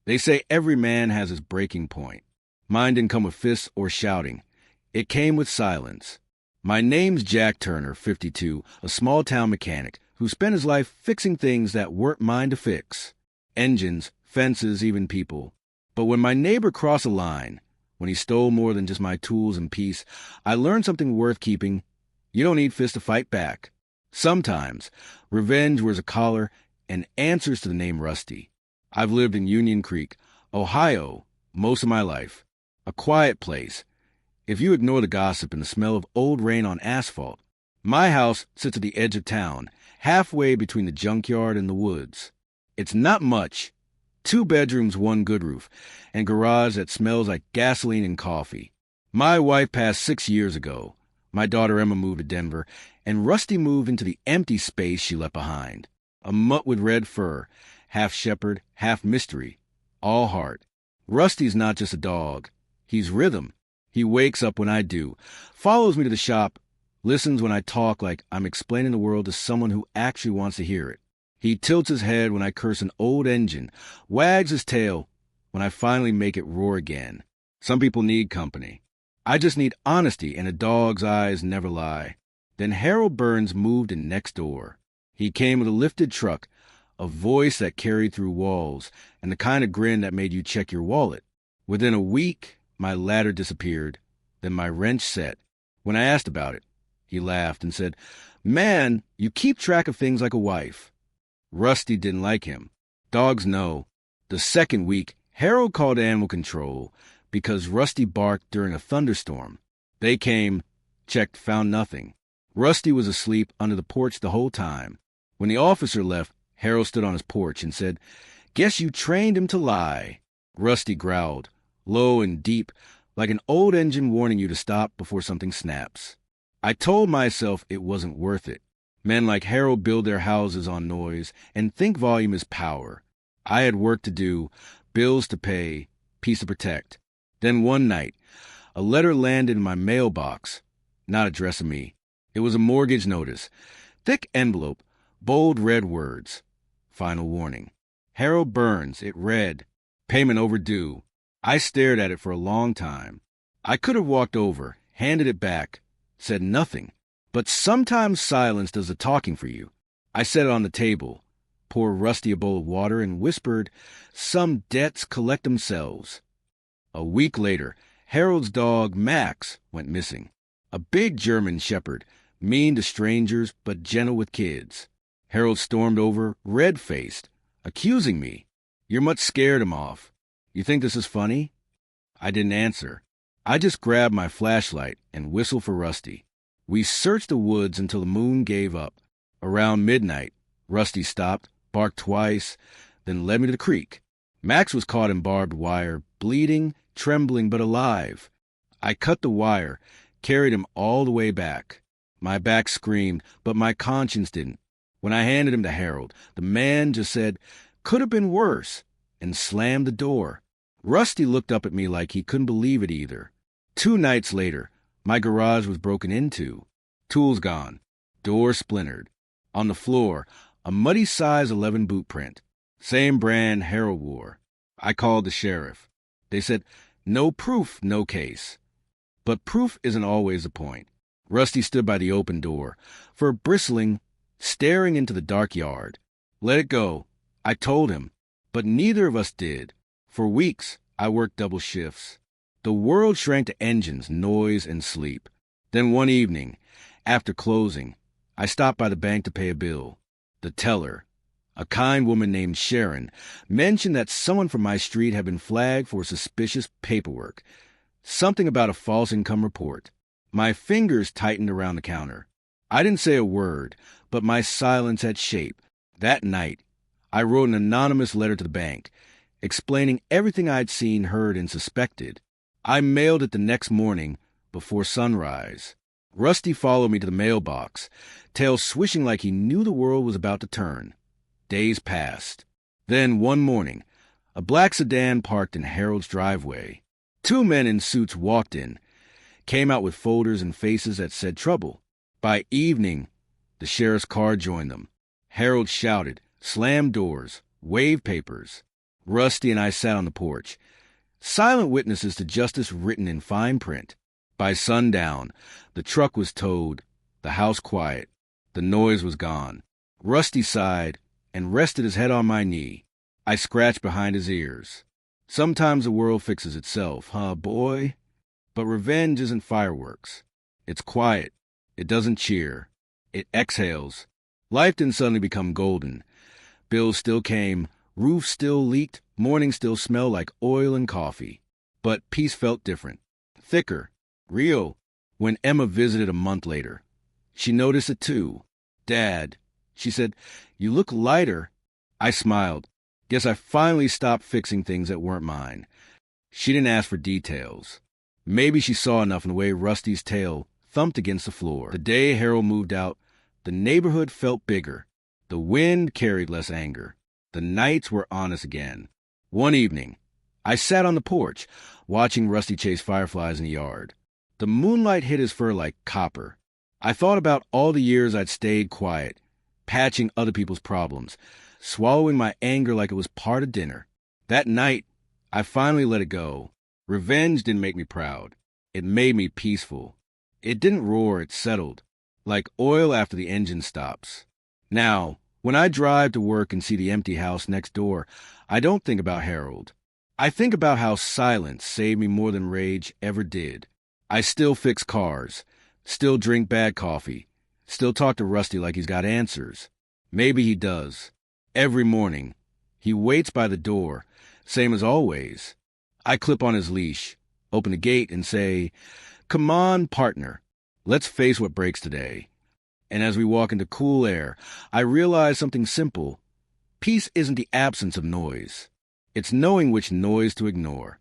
They say every man has his breaking point. Mine didn't come with fists or shouting. It came with silence. My name's Jack Turner, 52, a small-town mechanic who spent his life fixing things that weren't mine to fix. Engines, fences, even people. But when my neighbor crossed a line, when he stole more than just my tools and peace, I learned something worth keeping. You don't need fists to fight back. Sometimes, revenge wears a collar and answers to the name Rusty. I've lived in Union Creek, Ohio, most of my life. A quiet place, if you ignore the gossip and the smell of old rain on asphalt. My house sits at the edge of town, halfway between the junkyard and the woods. It's not much. 2 bedrooms, 1 good roof, and garage that smells like gasoline and coffee. My wife passed 6 years ago. My daughter Emma moved to Denver, and Rusty moved into the empty space she left behind. A mutt with red fur, half shepherd, half mystery, all heart. Rusty's not just a dog. He's rhythm. He wakes up when I do, follows me to the shop, listens when I talk like I'm explaining the world to someone who actually wants to hear it. He tilts his head when I curse an old engine, wags his tail when I finally make it roar again. Some people need company. I just need honesty, and a dog's eyes never lie. Then Harold Burns moved in next door. He came with a lifted truck, a voice that carried through walls, and the kind of grin that made you check your wallet. Within a week, my ladder disappeared. Then my wrench set. When I asked about it, he laughed and said, "Man, you keep track of things like a wife." Rusty didn't like him. Dogs know. The second week, Harold called animal control because Rusty barked during a thunderstorm. They came, checked, found nothing. Rusty was asleep under the porch the whole time. When the officer left, Harold stood on his porch and said, "Guess you trained him to lie." Rusty growled, low and deep, like an old engine warning you to stop before something snaps. I told myself it wasn't worth it. Men like Harold build their houses on noise and think volume is power. I had work to do, bills to pay, peace to protect. Then one night, a letter landed in my mailbox, not addressed to me. It was a mortgage notice, thick envelope, bold red words. Final warning. Harold Burns, it read. Payment overdue. I stared at it for a long time. I could have walked over, handed it back, said nothing. But sometimes silence does the talking for you. I set it on the table, poured Rusty a bowl of water, and whispered, "Some debts collect themselves." A week later, Harold's dog, Max, went missing. A big German shepherd, mean to strangers but gentle with kids. Harold stormed over, red-faced, accusing me. "You're much scared him off. You think this is funny?" I didn't answer. I just grabbed my flashlight and whistled for Rusty. We searched the woods until the moon gave up. Around midnight, Rusty stopped, barked twice, then led me to the creek. Max was caught in barbed wire, bleeding, trembling, but alive. I cut the wire, carried him all the way back. My back screamed, but my conscience didn't. When I handed him to Harold, the man just said, "Could have been worse," and slammed the door. Rusty looked up at me like he couldn't believe it either. 2 nights later, my garage was broken into. Tools gone. Door splintered. On the floor, a muddy size 11 boot print. Same brand Harold wore. I called the sheriff. They said, "No proof, no case." But proof isn't always the point. Rusty stood by the open door, fur bristling, staring into the dark yard. "Let it go," I told him, but neither of us did. For weeks, I worked double shifts. The world shrank to engines, noise, and sleep. Then one evening, after closing, I stopped by the bank to pay a bill. The teller, a kind woman named Sharon, mentioned that someone from my street had been flagged for suspicious paperwork. Something about a false income report. My fingers tightened around the counter. I didn't say a word, but my silence had shape. That night, I wrote an anonymous letter to the bank, explaining everything I'd seen, heard, and suspected. I mailed it the next morning before sunrise. Rusty followed me to the mailbox, tail swishing like he knew the world was about to turn. Days passed. Then, one morning, a black sedan parked in Harold's driveway. 2 men in suits walked in, came out with folders and faces that said trouble. By evening, the sheriff's car joined them. Harold shouted, slammed doors, waved papers. Rusty and I sat on the porch, silent witnesses to justice written in fine print. By sundown, the truck was towed, the house quiet, the noise was gone. Rusty sighed and rested his head on my knee. I scratched behind his ears. Sometimes the world fixes itself, huh, boy? But revenge isn't fireworks. It's quiet. It doesn't cheer. It exhales. Life didn't suddenly become golden. Bills still came, roofs still leaked, mornings still smelled like oil and coffee. But peace felt different. Thicker. Real. When Emma visited a month later, she noticed it too. "Dad," she said, "you look lighter." I smiled. Guess I finally stopped fixing things that weren't mine. She didn't ask for details. Maybe she saw enough in the way Rusty's tail thumped against the floor. The day Harold moved out, the neighborhood felt bigger. The wind carried less anger. The nights were honest again. One evening, I sat on the porch, watching Rusty chase fireflies in the yard. The moonlight hit his fur like copper. I thought about all the years I'd stayed quiet, patching other people's problems, swallowing my anger like it was part of dinner. That night, I finally let it go. Revenge didn't make me proud. It made me peaceful. It didn't roar, it settled, like oil after the engine stops. Now, when I drive to work and see the empty house next door, I don't think about Harold. I think about how silence saved me more than rage ever did. I still fix cars, still drink bad coffee, still talk to Rusty like he's got answers. Maybe he does. Every morning, he waits by the door, same as always. I clip on his leash, open the gate, and say, "Come on, partner, let's face what breaks today." And as we walk into cool air, I realize something simple. Peace isn't the absence of noise. It's knowing which noise to ignore.